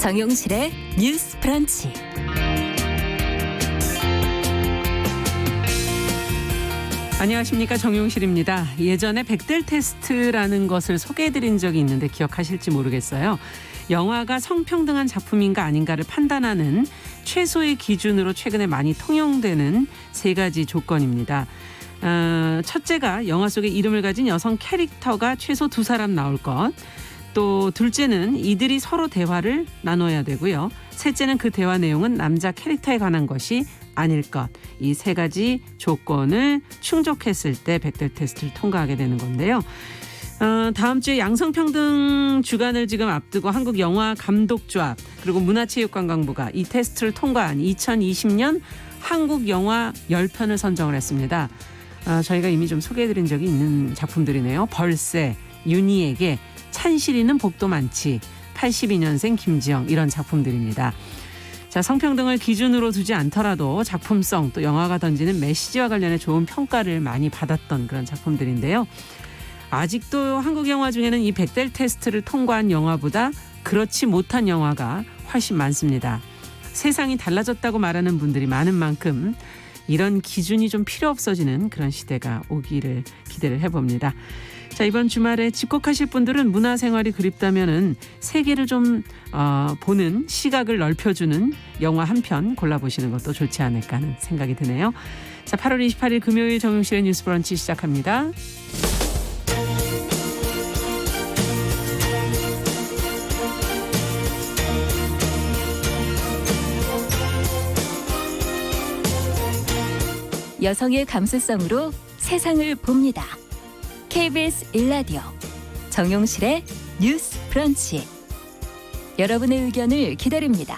정용실의 뉴스 브런치. 안녕하십니까, 정용실입니다. 예전에 백델 테스트라는 것을 소개해드린 적이 있는데 기억하실지 모르겠어요. 영화가 성평등한 작품인가 아닌가를 판단하는 최소의 기준으로 최근에 많이 통용되는 세 가지 조건입니다. 첫째가 영화 속에 이름을 가진 여성 캐릭터가 최소 2사람 나올 것. 또 둘째는 이들이 서로 대화를 나눠야 되고요. 셋째는 그 대화 내용은 남자 캐릭터에 관한 것이 아닐 것. 이 세 가지 조건을 충족했을 때 백델 테스트를 통과하게 되는 건데요. 다음 주에 양성평등 주간을 지금 앞두고 한국영화감독조합 그리고 문화체육관광부가 이 테스트를 통과한 2020년 한국영화 10편을 선정을 했습니다. 저희가 이미 좀 소개해드린 적이 있는 작품들이네요. 벌새, 윤희에게, 찬실이는 복도 많지, 82년생 김지영, 이런 작품들입니다. 자, 성평등을 기준으로 두지 않더라도 작품성 또 영화가 던지는 메시지와 관련해 좋은 평가를 많이 받았던 그런 작품들인데요. 아직도 한국 영화 중에는 이 백델 테스트를 통과한 영화보다 그렇지 못한 영화가 훨씬 많습니다. 세상이 달라졌다고 말하는 분들이 많은 만큼 이런 기준이 좀 필요 없어지는 그런 시대가 오기를 기대를 해봅니다. 자, 이번 주말에 집콕하실 분들은 문화생활이 그립다면은 세계를 좀 보는 시각을 넓혀주는 영화 한 편 골라보시는 것도 좋지 않을까 하는 생각이 드네요. 자, 8월 28일 금요일 정용실의 뉴스 브런치 시작합니다. 여성의 감수성으로 세상을 봅니다. KBS 1라디오 정용실의 뉴스 브런치. 여러분의 의견을 기다립니다.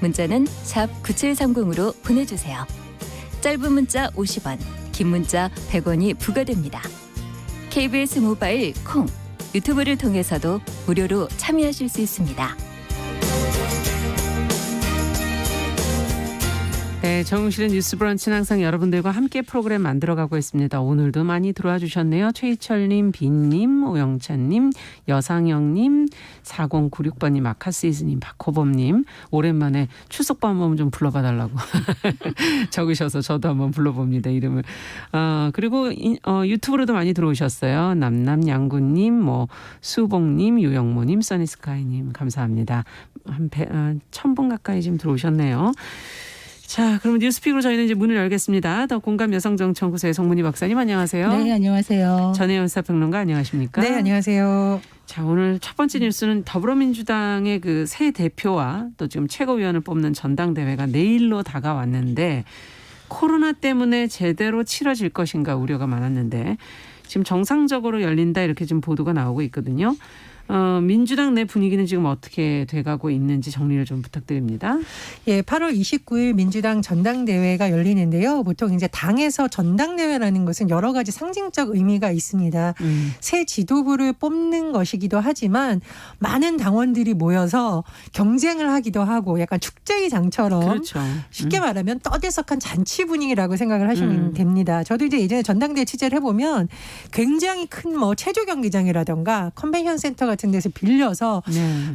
문자는 샵 9730으로 보내주세요. 짧은 문자 50원, 긴 문자 100원이 부과됩니다. KBS 모바일 콩, 유튜브를 통해서도 무료로 참여하실 수 있습니다. 네, 정용실의 뉴스 브런치는 항상 여러분들과 함께 프로그램 만들어가고 있습니다. 오늘도 많이 들어와 주셨네요. 최희철님, 빈님, 오영찬님, 여상영님, 4096번님, 아카시즈님, 박호범님. 오랜만에 출석부 한번 좀 불러봐달라고 적으셔서 저도 한번 불러봅니다, 이름을. 그리고 유튜브로도 많이 들어오셨어요. 남남양구님, 수봉님, 유영모님, 써니스카이님, 감사합니다. 한 1000분 가까이 지금 들어오셨네요. 자, 그러면 뉴스픽으로 저희는 이제 문을 열겠습니다. 더 공감 여성정치연구소의 송문희 박사님, 안녕하세요. 네, 안녕하세요. 전혜연 사평론가, 안녕하십니까? 네, 안녕하세요. 자, 오늘 첫 번째 뉴스는 더불어민주당의 그 새 대표와 또 지금 최고위원을 뽑는 전당대회가 내일로 다가왔는데 코로나 때문에 제대로 치러질 것인가 우려가 많았는데 지금 정상적으로 열린다 이렇게 지금 보도가 나오고 있거든요. 민주당 내 분위기는 지금 어떻게 돼가고 있는지 정리를 좀 부탁드립니다. 예, 8월 29일 민주당 전당대회가 열리는데요. 보통 이제 당에서 전당대회라는 것은 여러 가지 상징적 의미가 있습니다. 새 지도부를 뽑는 것이기도 하지만 많은 당원들이 모여서 경쟁을 하기도 하고 약간 축제의 장처럼 그렇죠. 쉽게 말하면 떠들썩한 잔치 분위기라고 생각을 하시면 됩니다. 저도 이제 예전에 전당대회 취재를 해보면 굉장히 큰 체조 경기장이라던가 컨벤션 센터 같은 데서 빌려서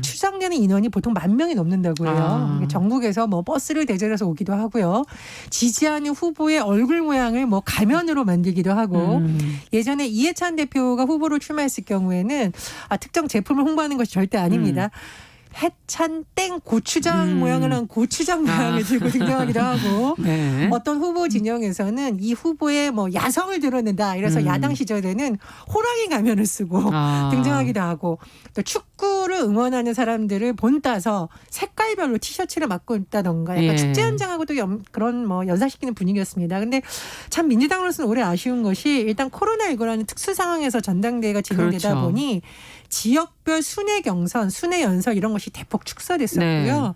추상되는 인원이 보통 10,000명이 넘는다고요. 전국에서 버스를 대절해서 오기도 하고요. 지지하는 후보의 얼굴 모양을 가면으로 만들기도 하고 예전에 이해찬 대표가 후보로 출마했을 경우에는 특정 제품을 홍보하는 것이 절대 아닙니다. 해찬 땡 고추장 모양을 한 고추장 모양을 들고 등장하기도 하고 네. 어떤 후보 진영에서는 이 후보의 야성을 드러낸다 이래서 야당 시절에는 호랑이 가면을 쓰고 등장하기도 하고 또 축구를 응원하는 사람들을 본따서 색깔별로 티셔츠를 맡고 있다던가 약간 축제 현장하고도 그런 연상시키는 분위기였습니다. 근데 참 민주당으로서는 올해 아쉬운 것이 일단 코로나19라는 특수 상황에서 전당대회가 진행되다 그렇죠. 보니 지역별 순회 경선, 순회 연설 이런 것이 대폭 축소됐었고요.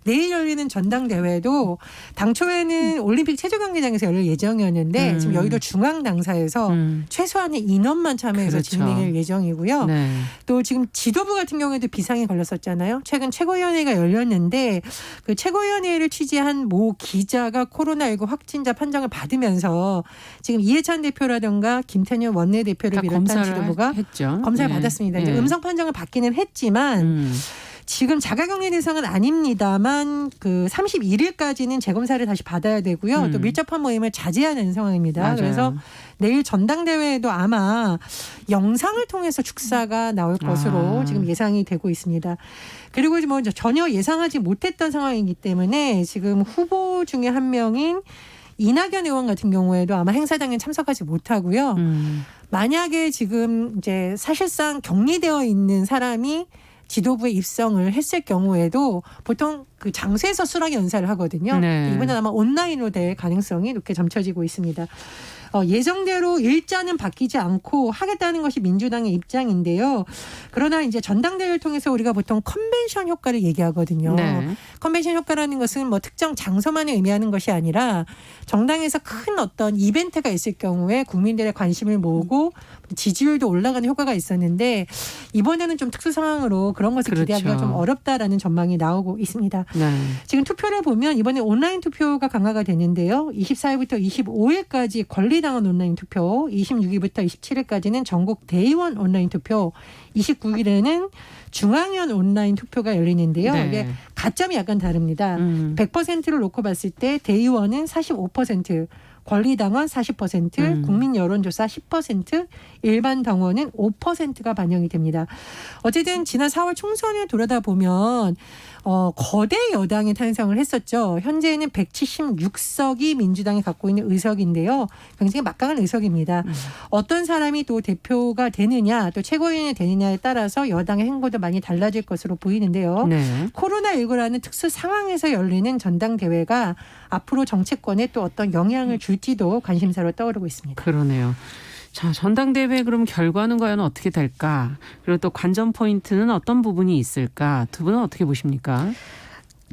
내일 열리는 전당대회도 당초에는 올림픽 체조경기장에서 열릴 예정이었는데 지금 여의도 중앙당사에서 최소한의 인원만 참여해서 그렇죠. 진행할 예정이고요. 네. 또 지금 지도부 같은 경우에도 비상이 걸렸었잖아요. 최근 최고위원회가 열렸는데 그 최고위원회를 취재한 모 기자가 코로나19 확진자 판정을 받으면서 지금 이해찬 대표라든가 김태년 원내대표를 비롯한 지도부가 했죠. 검사를 네. 받았습니다. 네. 이제 음성 판정을 받기는 했지만 지금 자가격리 대상은 아닙니다만 그 31일까지는 재검사를 다시 받아야 되고요. 또 밀접한 모임을 자제하는 상황입니다. 맞아요. 그래서 내일 전당대회에도 아마 영상을 통해서 축사가 나올 것으로 지금 예상이 되고 있습니다. 그리고 뭐 전혀 예상하지 못했던 상황이기 때문에 지금 후보 중에 한 명인 이낙연 의원 같은 경우에도 아마 행사장에 참석하지 못하고요. 만약에 지금 이제 사실상 격리되어 있는 사람이 지도부에 입성을 했을 경우에도 보통 그 장소에서 수락 연사를 하거든요. 네. 이번엔 아마 온라인으로 될 가능성이 높게 점쳐지고 있습니다. 예정대로 일자는 바뀌지 않고 하겠다는 것이 민주당의 입장인데요. 그러나 이제 전당대회를 통해서 우리가 보통 컨벤션 효과를 얘기하거든요. 네. 컨벤션 효과라는 것은 뭐 특정 장소만을 의미하는 것이 아니라 정당에서 큰 어떤 이벤트가 있을 경우에 국민들의 관심을 모으고 지지율도 올라가는 효과가 있었는데 이번에는 좀 특수 상황으로 그런 것을 그렇죠. 기대하기가 좀 어렵다라는 전망이 나오고 있습니다. 네. 지금 투표를 보면 이번에 온라인 투표가 강화가 되는데요. 24일부터 25일까지 권리당원 온라인 투표, 26일부터 27일까지는 전국 대의원 온라인 투표, 29일에는 중앙위원 온라인 투표가 열리는데요. 네. 이게 가점이 약간 다릅니다. 100%를 놓고 봤을 때 대의원은 45%, 권리당원 40%, 국민 여론조사 10%, 일반 당원은 5%가 반영이 됩니다. 어쨌든 지난 4월 총선을 돌아다 보면 거대 여당이 탄생을 했었죠. 현재는 176석이 민주당이 갖고 있는 의석인데요. 굉장히 막강한 의석입니다. 어떤 사람이 또 대표가 되느냐, 또 최고위원이 되느냐에 따라서 여당의 행보도 많이 달라질 것으로 보이는데요. 네. 코로나19라는 특수 상황에서 열리는 전당대회가 앞으로 정치권에 또 어떤 영향을 줄지도 관심사로 떠오르고 있습니다. 그러네요. 자, 전당대회 그럼 결과는 과연 어떻게 될까? 그리고 또 관전 포인트는 어떤 부분이 있을까? 두 분은 어떻게 보십니까?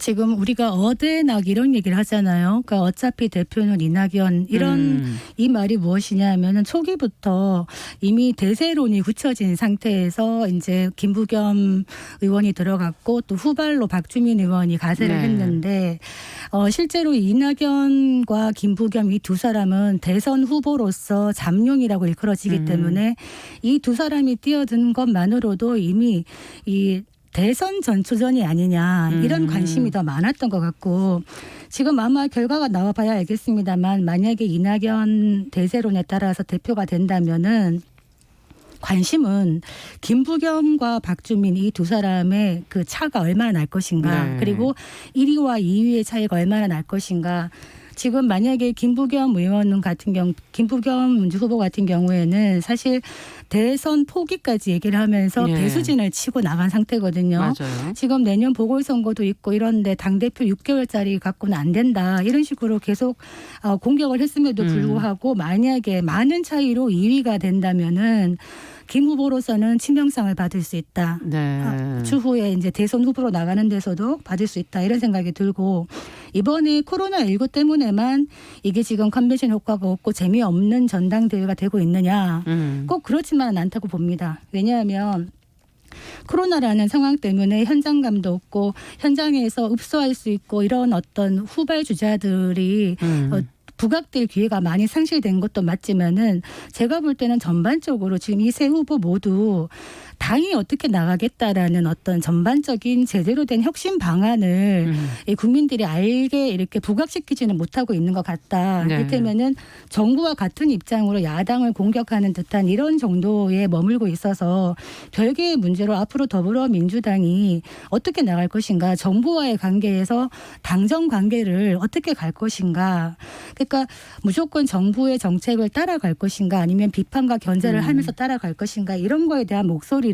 지금 우리가 어대낙 이런 얘기를 하잖아요. 그러니까 어차피 대표는 이낙연 이런 이 말이 무엇이냐 하면은 초기부터 이미 대세론이 굳혀진 상태에서 이제 김부겸 의원이 들어갔고 또 후발로 박주민 의원이 가세를 네. 했는데 실제로 이낙연과 김부겸 이 두 사람은 대선 후보로서 잠룡이라고 일컬어지기 때문에 이 두 사람이 뛰어든 것만으로도 이미 이 대선 전초전이 아니냐 이런 관심이 더 많았던 것 같고 지금 아마 결과가 나와봐야 알겠습니다만 만약에 이낙연 대세론에 따라서 대표가 된다면은 관심은 김부겸과 박주민 이 두 사람의 그 차가 얼마나 날 것인가 네. 그리고 1위와 2위의 차이가 얼마나 날 것인가 지금 만약에 김부겸 후보 같은 경우에는 사실 대선 포기까지 얘기를 하면서 예. 배수진을 치고 나간 상태거든요. 맞아요. 지금 내년 보궐선거도 있고 이런데 당대표 6개월짜리 갖고는 안 된다. 이런 식으로 계속 공격을 했음에도 불구하고 만약에 많은 차이로 2위가 된다면은 김 후보로서는 친명상을 받을 수 있다. 네. 추후에 이제 대선 후보로 나가는 데서도 받을 수 있다. 이런 생각이 들고 이번에 코로나19 때문에만 이게 지금 컨벤션 효과가 없고 재미없는 전당대회가 되고 있느냐. 꼭 그렇지만은 않다고 봅니다. 왜냐하면 코로나라는 상황 때문에 현장감도 없고 현장에서 읍소할 수 있고 이런 어떤 후발 주자들이 부각될 기회가 많이 상실된 것도 맞지만은 제가 볼 때는 전반적으로 지금 이 세 후보 모두 당이 어떻게 나가겠다라는 어떤 전반적인 제대로 된 혁신 방안을 이 국민들이 알게 이렇게 부각시키지는 못하고 있는 것 같다. 네. 이를테면은 정부와 같은 입장으로 야당을 공격하는 듯한 이런 정도에 머물고 있어서 별개의 문제로 앞으로 더불어민주당이 어떻게 나갈 것인가, 정부와의 관계에서 당정 관계를 어떻게 갈 것인가. 그러니까 무조건 정부의 정책을 따라갈 것인가 아니면 비판과 견제를 하면서 따라갈 것인가 이런 거에 대한 목소리를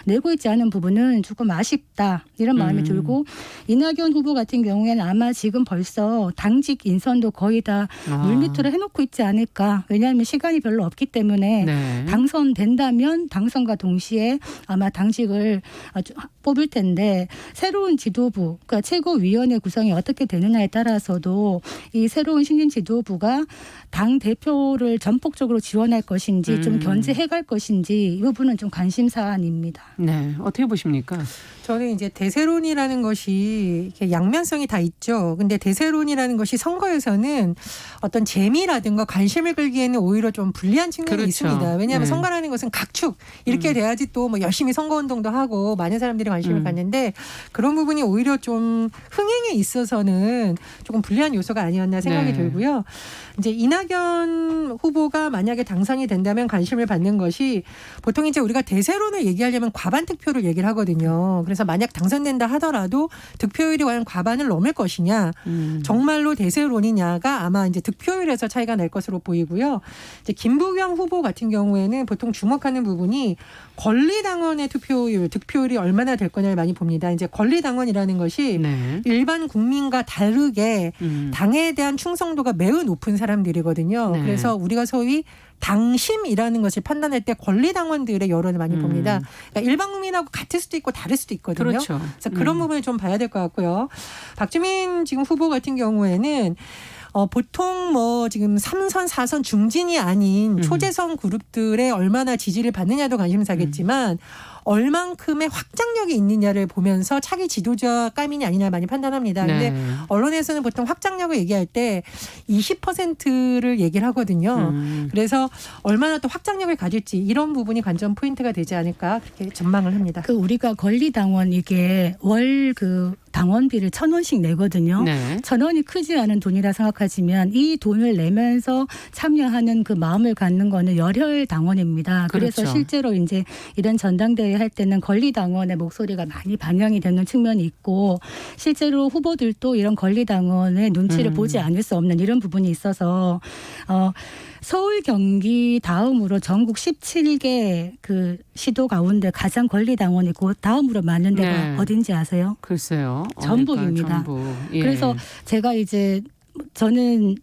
내고 있지 않은 부분은 조금 아쉽다 이런 마음이 들고 이낙연 후보 같은 경우에는 아마 지금 벌써 당직 인선도 거의 다 물밑으로 해놓고 있지 않을까. 왜냐하면 시간이 별로 없기 때문에 네. 당선된다면 당선과 동시에 아마 당직을 뽑을 텐데 새로운 지도부 그러니까 최고위원회 구성이 어떻게 되느냐에 따라서도 이 새로운 신진 지도부가 당 대표를 전폭적으로 지원할 것인지 좀 견제해갈 것인지 이 부분은 좀 관심 사안입니다. 네, 어떻게 보십니까? 저는 이제 대세론이라는 것이 이렇게 양면성이 다 있죠. 근데 대세론이라는 것이 선거에서는 어떤 재미라든가 관심을 끌기에는 오히려 좀 불리한 측면이 그렇죠. 있습니다. 왜냐하면 네. 선거라는 것은 각축 이렇게 돼야지 또 뭐 열심히 선거운동도 하고 많은 사람들이 관심을 갖는데 그런 부분이 오히려 좀 흥행에 있어서는 조금 불리한 요소가 아니었나 생각이 네. 들고요. 이제 이낙연 후보가 만약에 당선이 된다면 관심을 받는 것이 보통 이제 우리가 대세론을 얘기하려면 과반 득표를 얘기를 하거든요. 그래서 만약 당선된다 하더라도 득표율이 과연 과반을 넘을 것이냐, 정말로 대세론이냐가 아마 이제 득표율에서 차이가 날 것으로 보이고요. 이제 김부겸 후보 같은 경우에는 보통 주목하는 부분이 권리당원의 투표율, 득표율이 얼마나 될 거냐를 많이 봅니다. 이제 권리당원이라는 것이 네. 일반 국민과 다르게 당에 대한 충성도가 매우 높은 사람들이거든요. 네. 그래서 우리가 소위 당심이라는 것을 판단할 때 권리당원들의 여론을 많이 봅니다. 그러니까 일반 국민하고 같을 수도 있고 다를 수도 있거든요. 그렇죠. 그래서 그런 부분을 좀 봐야 될 것 같고요. 박주민 지금 후보 같은 경우에는 보통 뭐 지금 3선, 4선 중진이 아닌 초재선 그룹들의 얼마나 지지를 받느냐도 관심사겠지만 얼만큼의 확장력이 있느냐를 보면서 차기 지도자감이냐 아니냐 많이 판단합니다. 그런데 네. 언론에서는 보통 확장력을 얘기할 때 20%를 얘기를 하거든요. 그래서 얼마나 또 확장력을 가질지 이런 부분이 관전 포인트가 되지 않을까 그렇게 전망을 합니다. 그 우리가 권리당원 이게 월 그 당원비를 1,000원씩 내거든요. 네. 1,000원이 크지 않은 돈이라 생각하지만 이 돈을 내면서 참여하는 그 마음을 갖는 거는 열혈 당원입니다. 그래서 그렇죠. 실제로 이제 이런 전당대회 할 때는 권리당원의 목소리가 많이 반영이 되는 측면이 있고 실제로 후보들도 이런 권리당원의 눈치를 보지 않을 수 없는 이런 부분이 있어서 서울, 경기 다음으로 전국 17개 그 시도 가운데 가장 권리당원이고 다음으로 많은 데가 네. 어딘지 아세요? 글쎄요. 전북입니다. 전북. 예. 그래서 제가 이제 저는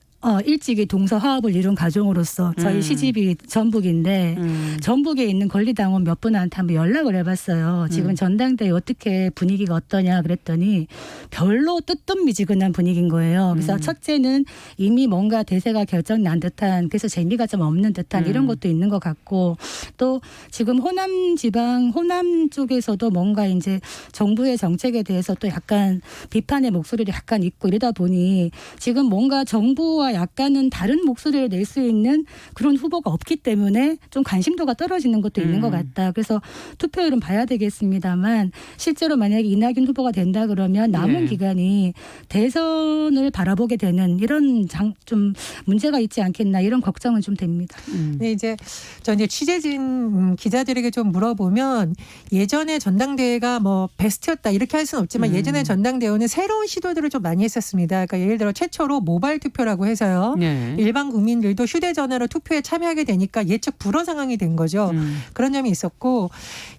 일찍이 동서화합을 이룬 가정으로서 저희 시집이 전북인데 전북에 있는 권리당원 몇 분한테 한번 연락을 해봤어요. 지금 전당대회 어떻게 분위기가 어떠냐 그랬더니 별로 뜨뜻미지근한 분위기인 거예요. 그래서 첫째는 이미 뭔가 대세가 결정난 듯한 그래서 재미가 좀 없는 듯한 이런 것도 있는 것 같고 또 지금 호남 지방 호남 쪽에서도 뭔가 이제 정부의 정책에 대해서 또 약간 비판의 목소리도 약간 있고 이러다 보니 지금 뭔가 정부와 약간은 다른 목소리를 낼 수 있는 그런 후보가 없기 때문에 좀 관심도가 떨어지는 것도 있는 것 같다. 그래서 투표율은 봐야 되겠습니다만 실제로 만약에 이낙연 후보가 된다 그러면 남은 네. 기간이 대선을 바라보게 되는 이런 좀 문제가 있지 않겠나 이런 걱정은 좀 됩니다. 네, 이제 저 이제 취재진 기자들에게 좀 물어보면 예전에 전당대회가 뭐 베스트였다 이렇게 할 수는 없지만 예전에 전당대회는 새로운 시도들을 좀 많이 했었습니다. 그러니까 예를 들어 최초로 모바일 투표라고 해서요. 네. 일반 국민들도 휴대전화로 투표에 참여하게 되니까 예측 불허 상황이 된 거죠. 그런 점이 있었고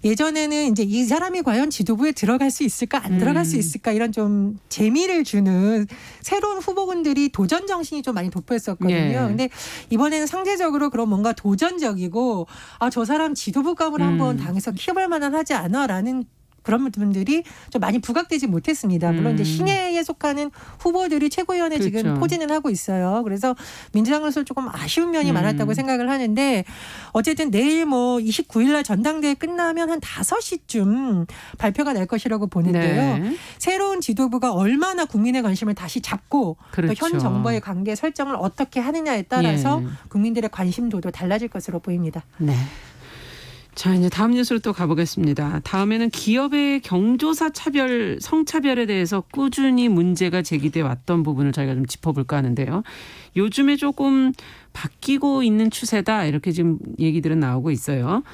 예전에는 이제 이 사람이 과연 지도부에 들어갈 수 있을까 안 들어갈 수 있을까 이런 좀 재미를 주는 새로운 후보군들이 도전 정신이 좀 많이 돋보였었거든요. 예. 근데 이번에는 상대적으로 그런 뭔가 도전적이고 저 사람 지도부감을 한번 당에서 키워볼 만한 하지 않아라는 그런 분들이 좀 많이 부각되지 못했습니다. 물론 이제 신예에 속하는 후보들이 최고위원회 그렇죠. 지금 포진은 하고 있어요. 그래서 민주당으로서 조금 아쉬운 면이 많았다고 생각을 하는데 어쨌든 내일 뭐 29일 날 전당대회 끝나면 한 5시쯤 발표가 날 것이라고 보는데요. 네. 새로운 지도부가 얼마나 국민의 관심을 다시 잡고 그렇죠. 또 현 정부의 관계 설정을 어떻게 하느냐에 따라서 예. 국민들의 관심도도 달라질 것으로 보입니다. 네. 자, 이제 다음 뉴스로 또 가보겠습니다. 다음에는 기업의 경조사 차별, 성차별에 대해서 꾸준히 문제가 제기돼 왔던 부분을 저희가 좀 짚어볼까 하는데요. 요즘에 조금 바뀌고 있는 추세다 이렇게 지금 얘기들은 나오고 있어요.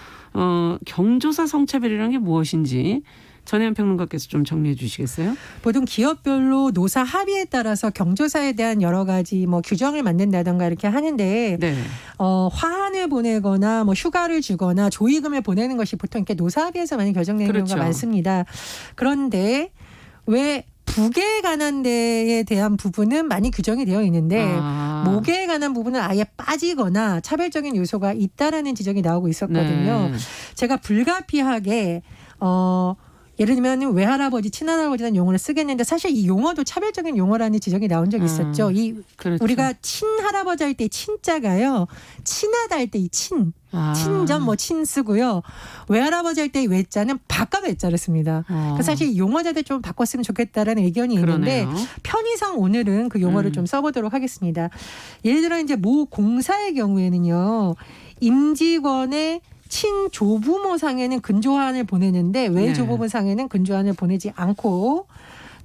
경조사 성차별이라는 게 무엇인지 전혜연 평론가께서 좀 정리해 주시겠어요? 보통 기업별로 노사 합의에 따라서 경조사에 대한 여러 가지 뭐 규정을 만든다던가 이렇게 하는데 네. 화환을 보내거나 뭐 휴가를 주거나 조의금을 보내는 것이 보통 이렇게 노사 합의에서 많이 결정되는 그렇죠. 경우가 많습니다. 그런데 왜 북에 관한 데에 대한 부분은 많이 규정이 되어 있는데 목에 관한 부분은 아예 빠지거나 차별적인 요소가 있다라는 지적이 나오고 있었거든요. 네. 제가 불가피하게 예를 들면 외할아버지, 친할아버지라는 용어를 쓰겠는데 사실 이 용어도 차별적인 용어라는 지적이 나온 적이 있었죠. 그렇죠. 우리가 친할아버지 할 때 친자가요. 친하다 할 때 이 친전 뭐 친 쓰고요. 외할아버지 할 때 이 외자는 바꿔 외자를 씁니다. 그러니까 사실 용어자들 좀 바꿨으면 좋겠다라는 의견이 있는데 그러네요. 편의상 오늘은 그 용어를 좀 써보도록 하겠습니다. 예를 들어 이제 모 공사의 경우에는요. 임직원의 친조부모 상에는 근조한을 보내는데 외조부모 상에는 근조한을 보내지 않고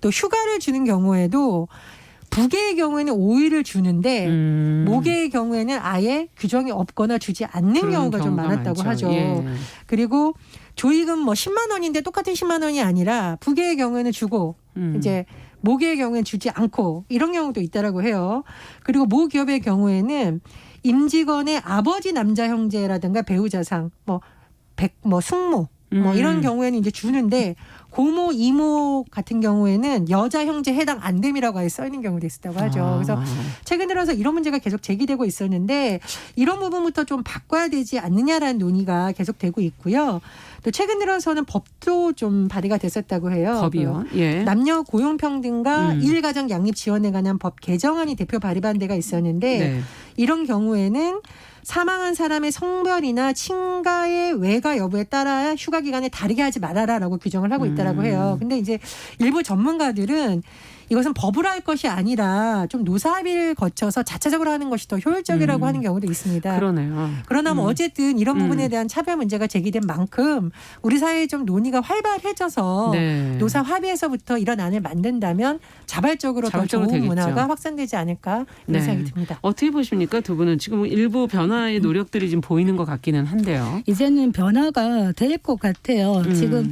또 휴가를 주는 경우에도 부계의 경우에는 5일을 주는데 모계의 경우에는 아예 규정이 없거나 주지 않는 경우가 좀 많았다고 많죠. 하죠. 예. 그리고 조익은 뭐 10만 원인데 똑같은 10만 원이 아니라 부계의 경우에는 주고 이제 모계의 경우에는 주지 않고 이런 경우도 있다라고 해요. 그리고 모 기업의 경우에는 임직원의 아버지 남자 형제라든가 배우자상 숙모 뭐 이런 경우에는 이제 주는데 고모 이모 같은 경우에는 여자 형제 해당 안 됨이라고 아예 써 있는 경우도 있었다고 하죠. 그래서 최근 들어서 이런 문제가 계속 제기되고 있었는데 이런 부분부터 좀 바꿔야 되지 않느냐라는 논의가 계속되고 있고요. 또 최근 들어서는 법도 좀 발의가 됐었다고 해요. 법이요. 예. 남녀 고용평등과 일가정 양립 지원에 관한 법 개정안이 대표 발의반 데가 있었는데 네. 이런 경우에는 사망한 사람의 성별이나 친가의 외가 여부에 따라 휴가 기간을 다르게 하지 말아라라고 규정을 하고 있다라고 해요. 근데 이제 일부 전문가들은 이것은 법으로 할 것이 아니라 좀 노사합의를 거쳐서 자체적으로 하는 것이 더 효율적이라고 하는 경우도 있습니다. 그러네요. 그러나 뭐 어쨌든 이런 부분에 대한 차별 문제가 제기된 만큼 우리 사회에 좀 논의가 활발해져서 네. 노사 합의에서부터 이런 안을 만든다면 자발적으로 더 좋은 되겠죠. 문화가 확산되지 않을까 네. 이런 생각이 듭니다. 어떻게 보십니까? 두 분은 지금 일부 변화의 노력들이 좀 보이는 것 같기는 한데요. 이제는 변화가 될 것 같아요. 지금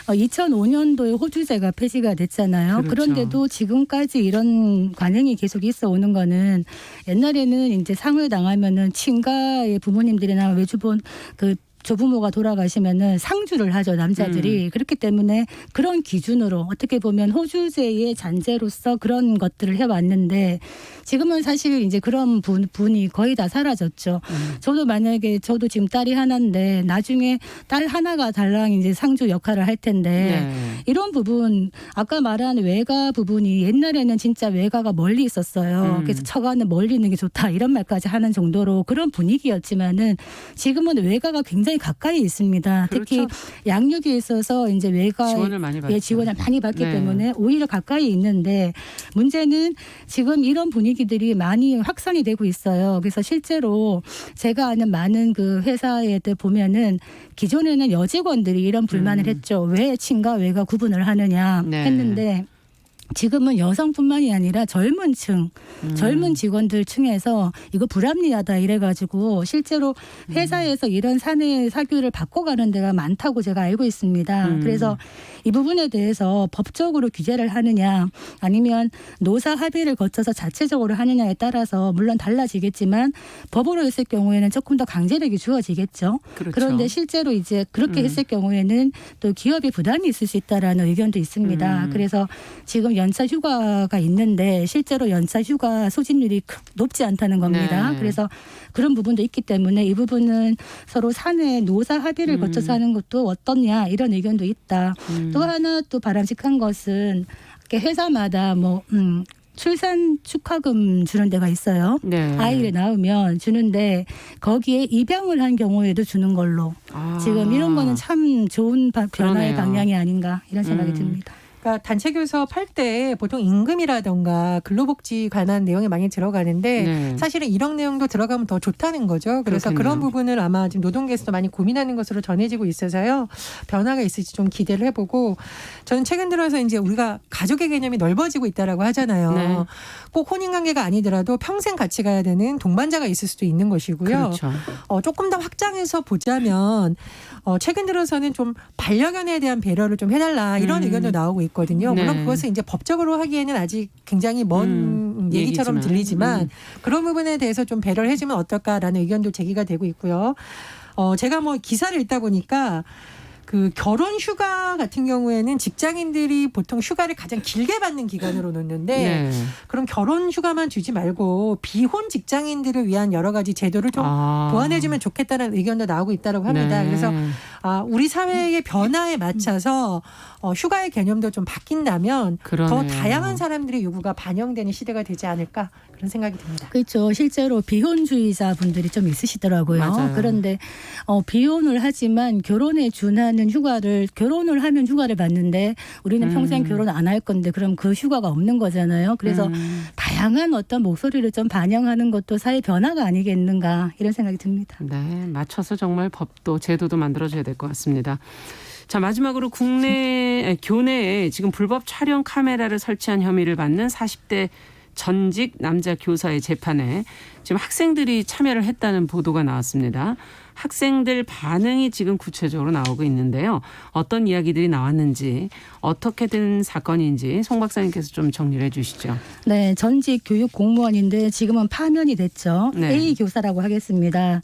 2005년도에 호주제가 폐지가 됐잖아요. 그렇죠. 그런데도 지금까지 이런 관행이 계속 있어 오는 거는 옛날에는 이제 상을 당하면은 친가의 부모님들이나 외주본 그 조부모가 돌아가시면은 상주를 하죠, 남자들이. 그렇기 때문에 그런 기준으로 어떻게 보면 호주제의 잔재로서 그런 것들을 해왔는데 지금은 사실 이제 그런 분이 거의 다 사라졌죠. 저도 만약에 저도 지금 딸이 하나인데 나중에 딸 하나가 달랑 이제 상주 역할을 할 텐데 네. 이런 부분 아까 말한 외가 부분이 옛날에는 진짜 외가가 멀리 있었어요. 그래서 처가는 멀리 있는 게 좋다 이런 말까지 하는 정도로 그런 분위기였지만은 지금은 외가가 굉장히 가까이 있습니다. 특히 그렇죠. 양육에 있어서 이제 외가 지원을 많이 받죠. 지원을 많이 받기 네. 때문에 오히려 가까이 있는데 문제는 지금 이런 분위기들이 많이 확산이 되고 있어요. 그래서 실제로 제가 아는 많은 그 회사에 보면은 기존에는 여직원들이 이런 불만을 했죠. 왜 친가 외가 구분을 하느냐 네. 했는데 지금은 여성뿐만이 아니라 젊은 층, 젊은 직원들 층에서 이거 불합리하다 이래가지고 실제로 회사에서 이런 사내 사교를 바꿔가는 데가 많다고 제가 알고 있습니다. 그래서 이 부분에 대해서 법적으로 규제를 하느냐 아니면 노사 합의를 거쳐서 자체적으로 하느냐에 따라서 물론 달라지겠지만 법으로 했을 경우에는 조금 더 강제력이 주어지겠죠. 그렇죠. 그런데 실제로 이제 그렇게 했을 경우에는 또 기업이 부담이 있을 수 있다라는 의견도 있습니다. 그래서 지금 연차 휴가가 있는데 실제로 연차 휴가 소진율이 높지 않다는 겁니다. 네. 그래서 그런 부분도 있기 때문에 이 부분은 서로 사내 노사 합의를 거쳐서 하는 것도 어떻냐 이런 의견도 있다. 또 하나 또 바람직한 것은 이렇게 회사마다 출산 축하금 주는 데가 있어요. 네. 아이를 낳으면 주는데 거기에 입양을 한 경우에도 주는 걸로 지금 이런 거는 참 좋은 변화의 그러네요. 방향이 아닌가 이런 생각이 듭니다. 그러니까 단체 교섭 할 때 보통 임금이라던가 근로복지 관한 내용이 많이 들어가는데 네. 사실은 이런 내용도 들어가면 더 좋다는 거죠. 그래서 그렇겠네요. 그런 부분을 아마 지금 노동계에서도 많이 고민하는 것으로 전해지고 있어서요. 변화가 있을지 좀 기대를 해보고 저는 최근 들어서 이제 우리가 가족의 개념이 넓어지고 있다라고 하잖아요. 네. 꼭 혼인관계가 아니더라도 평생 같이 가야 되는 동반자가 있을 수도 있는 것이고요. 그렇죠. 조금 더 확장해서 보자면 최근 들어서는 좀 반려견에 대한 배려를 좀 해달라 이런 의견도 나오고 있거든요. 물론 네. 그것을 이제 법적으로 하기에는 아직 굉장히 먼 얘기처럼 얘기지만. 들리지만 그런 부분에 대해서 좀 배려를 해주면 어떨까라는 의견도 제기가 되고 있고요. 제가 뭐 기사를 읽다 보니까 그 결혼 휴가 같은 경우에는 직장인들이 보통 휴가를 가장 길게 받는 기간으로 놓는데 네. 그럼 결혼 휴가만 주지 말고 비혼 직장인들을 위한 여러 가지 제도를 좀 보완해주면 좋겠다는 의견도 나오고 있다고 합니다. 네. 그래서 우리 사회의 변화에 맞춰서 휴가의 개념도 좀 바뀐다면 그러네요. 더 다양한 사람들의 요구가 반영되는 시대가 되지 않을까 그런 생각이 듭니다. 그렇죠. 실제로 비혼주의자 분들이 좀 있으시더라고요. 맞아요. 그런데 비혼을 하지만 결혼에 준하는 휴가를 결혼을 하면 휴가를 받는데 우리는 평생 결혼 안 할 건데 그럼 그 휴가가 없는 거잖아요. 그래서 다양한 어떤 목소리를 좀 반영하는 것도 사회 변화가 아니겠는가 이런 생각이 듭니다. 네, 맞춰서 정말 법도 제도도 만들어줘야 될 것 같습니다. 자, 마지막으로 교내에 지금 불법 촬영 카메라를 설치한 혐의를 받는 40대 전직 남자 교사의 재판에 지금 학생들이 참여를 했다는 보도가 나왔습니다. 학생들 반응이 지금 구체적으로 나오고 있는데요. 어떤 이야기들이 나왔는지 어떻게 된 사건인지 송 박사님께서 좀 정리를 해 주시죠. 네, 전직 교육 공무원인데 지금은 파면이 됐죠. 네. A 교사라고 하겠습니다.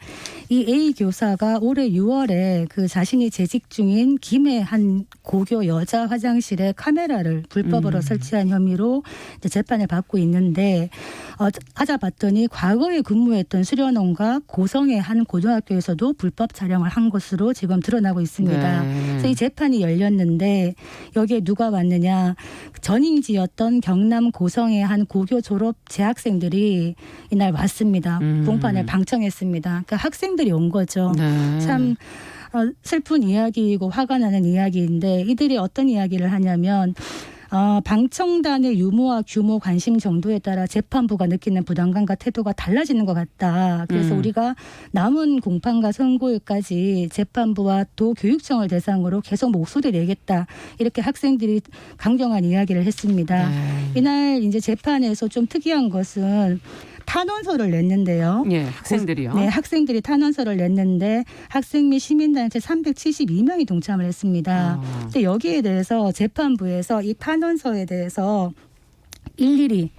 이 A 교사가 올해 6월에 그 자신이 재직 중인 김해 한 고교 여자 화장실에 카메라를 불법으로 설치한 혐의로 이제 재판을 받고 있는데 찾아봤더니 과거에 근무했던 수련원과 고성의 한 고등학교에서도 불법 촬영을 한 것으로 지금 드러나고 있습니다. 네. 그래서 이 재판이 열렸는데 여기에 누가 왔느냐. 전임지였던 경남 고성의 한 고교 졸업 재학생들이 이날 왔습니다. 공판을 방청했습니다. 그러니까 학생들이 온 거죠. 네. 참 슬픈 이야기이고 화가 나는 이야기인데 이들이 어떤 이야기를 하냐면 방청단의 유무와 규모 관심 정도에 따라 재판부가 느끼는 부담감과 태도가 달라지는 것 같다. 그래서 우리가 남은 공판과 선고일까지 재판부와 도교육청을 대상으로 계속 목소리를 내겠다. 이렇게 학생들이 강경한 이야기를 했습니다. 네. 이날 이제 재판에서 좀 특이한 것은 탄원서를 냈는데요. 예, 학생들이요. 네, 학생들이 탄원서를 냈는데 학생 및 시민단체 372명이 동참을 했습니다. 근데 여기에 대해서 재판부에서 이 탄원서에 대해서 일일이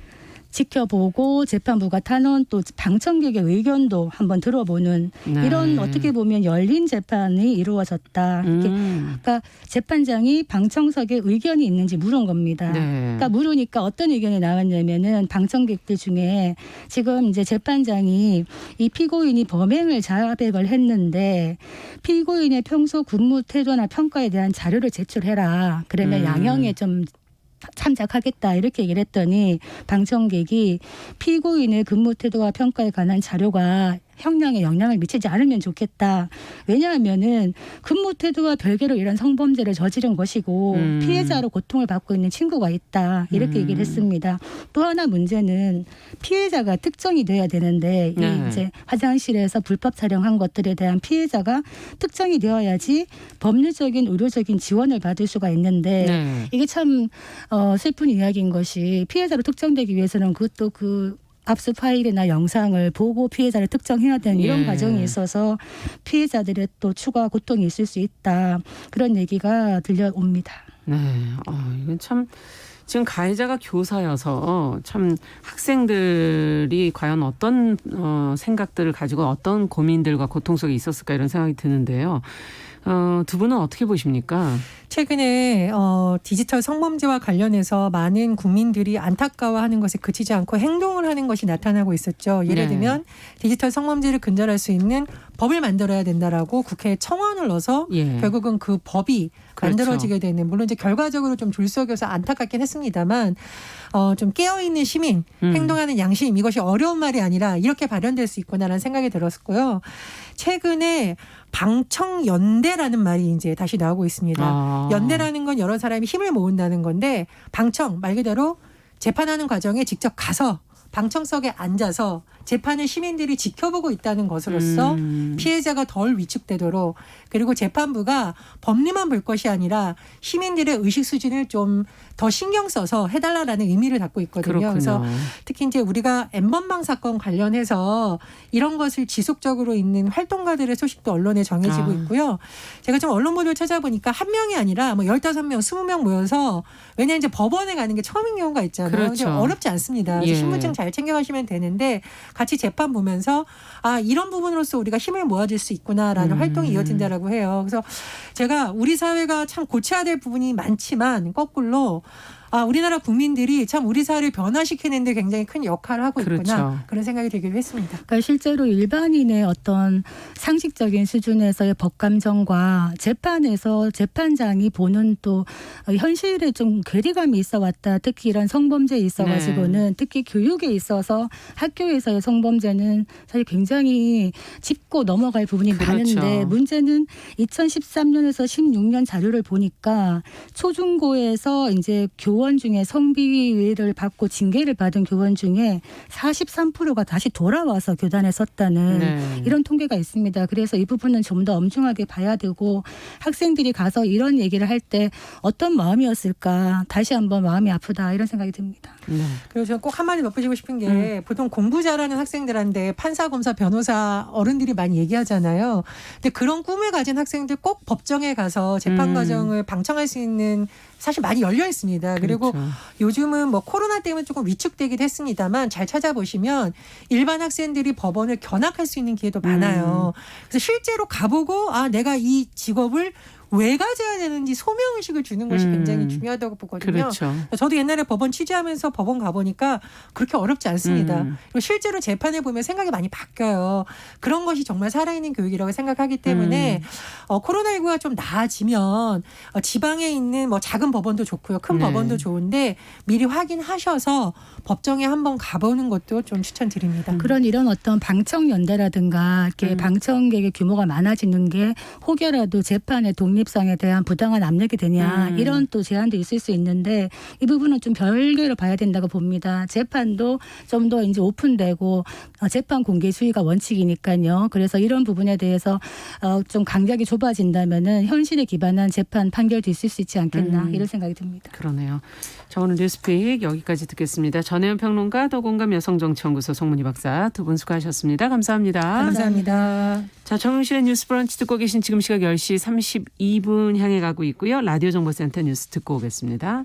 지켜보고 재판부가 탄원 또 방청객의 의견도 한번 들어보는 네. 이런 어떻게 보면 열린 재판이 이루어졌다. 그러니까 재판장이 방청석에 의견이 있는지 물은 겁니다. 네. 그러니까 물으니까 어떤 의견이 나왔냐면은 방청객들 중에 지금 이제 재판장이 이 피고인이 범행을 자백을 했는데 피고인의 평소 근무 태도나 평가에 대한 자료를 제출해라. 그러면 양형에 좀 참작하겠다 이렇게 얘기를 했더니 방청객이 피고인의 근무 태도와 평가에 관한 자료가 형량에 영향을 미치지 않으면 좋겠다. 왜냐하면은 근무 태도와 별개로 이런 성범죄를 저지른 것이고 피해자로 고통을 받고 있는 친구가 있다. 이렇게 얘기를 했습니다. 또 하나 문제는 피해자가 특정이 돼야 되는데 네. 이제 화장실에서 불법 촬영한 것들에 대한 피해자가 특정이 되어야지 법률적인 의료적인 지원을 받을 수가 있는데 네. 이게 참 슬픈 이야기인 것이 피해자로 특정되기 위해서는 그것도 그 압수 파일이나 영상을 보고 피해자를 특정해야 되는 이런 예. 과정이 있어서 피해자들의 또 추가 고통이 있을 수 있다. 그런 얘기가 들려옵니다. 네. 이건 참 지금 가해자가 교사여서 참 학생들이 과연 어떤 생각들을 가지고 어떤 고민들과 고통 속에 있었을까 이런 생각이 드는데요. 두 분은 어떻게 보십니까? 최근에 디지털 성범죄와 관련해서 많은 국민들이 안타까워하는 것에 그치지 않고 행동을 하는 것이 나타나고 있었죠. 예를 네. 들면 디지털 성범죄를 근절할 수 있는 법을 만들어야 된다라고 국회에 청원을 넣어서 예. 결국은 그 법이 그렇죠. 만들어지게 되는 물론 이제 결과적으로 좀 줄석여서 안타깝긴 했습니다만 좀 깨어있는 시민 행동하는 양심 이것이 어려운 말이 아니라 이렇게 발현될 수 있구나라는 생각이 들었고요. 최근에 방청연대라는 말이 이제 다시 나오고 있습니다. 연대라는 건 여러 사람이 힘을 모은다는 건데 방청 말 그대로 재판하는 과정에 직접 가서 방청석에 앉아서 재판을 시민들이 지켜보고 있다는 것으로서 피해자가 덜 위축되도록 그리고 재판부가 법리만 볼 것이 아니라 시민들의 의식 수준을 좀 더 신경 써서 해달라라는 의미를 갖고 있거든요. 그렇군요. 그래서 특히 이제 우리가 N번방 사건 관련해서 이런 것을 지속적으로 있는 활동가들의 소식도 언론에 정해지고 있고요. 제가 좀 언론 보도를 찾아보니까 한 명이 아니라 뭐 15명, 20명 모여서 왜냐하면 이제 법원에 가는 게 처음인 경우가 있잖아요. 그렇죠. 근데 어렵지 않습니다. 그래서 예. 신분증 잘 챙겨가시면 되는데 같이 재판 보면서 아 이런 부분으로서 우리가 힘을 모아줄 수 있구나라는 활동이 이어진다라고 해요. 그래서 제가 우리 사회가 참 고쳐야 될 부분이 많지만 거꾸로 아 우리나라 국민들이 참 우리 사회를 변화시키는 데 굉장히 큰 역할을 하고 있구나. 그렇죠. 그런 생각이 들기도 했습니다. 그러니까 실제로 일반인의 어떤 상식적인 수준에서의 법 감정과 재판에서 재판장이 보는 또 현실에 좀 괴리감이 있어 왔다. 특히 이런 성범죄에 있어 가지고는 특히 교육에 있어서 학교에서의 성범죄는 사실 굉장히 짚고 넘어갈 부분이 그렇죠. 많은데 문제는 2013년에서 16년 자료를 보니까 초중고에서 이제 교원 중에 성비위를 받고 징계를 받은 교원 중에 43%가 다시 돌아와서 교단에 섰다는 네. 이런 통계가 있습니다. 그래서 이 부분은 좀 더 엄중하게 봐야 되고 학생들이 가서 이런 얘기를 할 때 어떤 마음이었을까 다시 한번 마음이 아프다 이런 생각이 듭니다. 네. 그리고 저는 꼭 한마디 덧붙이고 싶은 게 보통 공부 잘하는 학생들한테 판사, 검사, 변호사 어른들이 많이 얘기하잖아요. 근데 그런 꿈을 가진 학생들 꼭 법정에 가서 재판 과정을 방청할 수 있는 사실 많이 열려 있습니다. 그리고 그렇죠. 요즘은 뭐 코로나 때문에 조금 위축되기도 했습니다만 잘 찾아보시면 일반 학생들이 법원을 견학할 수 있는 기회도 많아요. 그래서 실제로 가보고 아 내가 이 직업을 왜 가져야 되는지 소명의식을 주는 것이 굉장히 중요하다고 보거든요. 그렇죠. 저도 옛날에 법원 취재하면서 법원 가보니까 그렇게 어렵지 않습니다. 그리고 실제로 재판을 보면 생각이 많이 바뀌어요. 그런 것이 정말 살아있는 교육이라고 생각하기 때문에 코로나19가 좀 나아지면 지방에 있는 뭐 작은 법원도 좋고요. 큰 네. 법원도 좋은데 미리 확인하셔서 법정에 한번 가보는 것도 좀 추천드립니다. 그런 이런 어떤 방청연대라든가 이렇게 방청객의 규모가 많아지는 게 혹여라도 재판의 독립성에 대한 부당한 압력이 되냐 이런 또 제한도 있을 수 있는데 이 부분은 좀 별개로 봐야 된다고 봅니다. 재판도 좀 더 이제 오픈되고 재판 공개주의가 원칙이니까요. 그래서 이런 부분에 대해서 좀 간격이 좁아진다면은 현실에 기반한 재판 판결도 있을 수 있지 않겠나 이런 생각이 듭니다. 그러네요. 자, 오늘 뉴스픽 여기까지 듣겠습니다. 전혜연 평론가, 더공감 여성정치연구소 송문희 박사 두 분 수고하셨습니다. 감사합니다. 감사합니다. 자, 정용실의 뉴스 브런치 듣고 계신 지금 시각 10시 32분 향해 가고 있고요. 라디오 정보센터 뉴스 듣고 오겠습니다.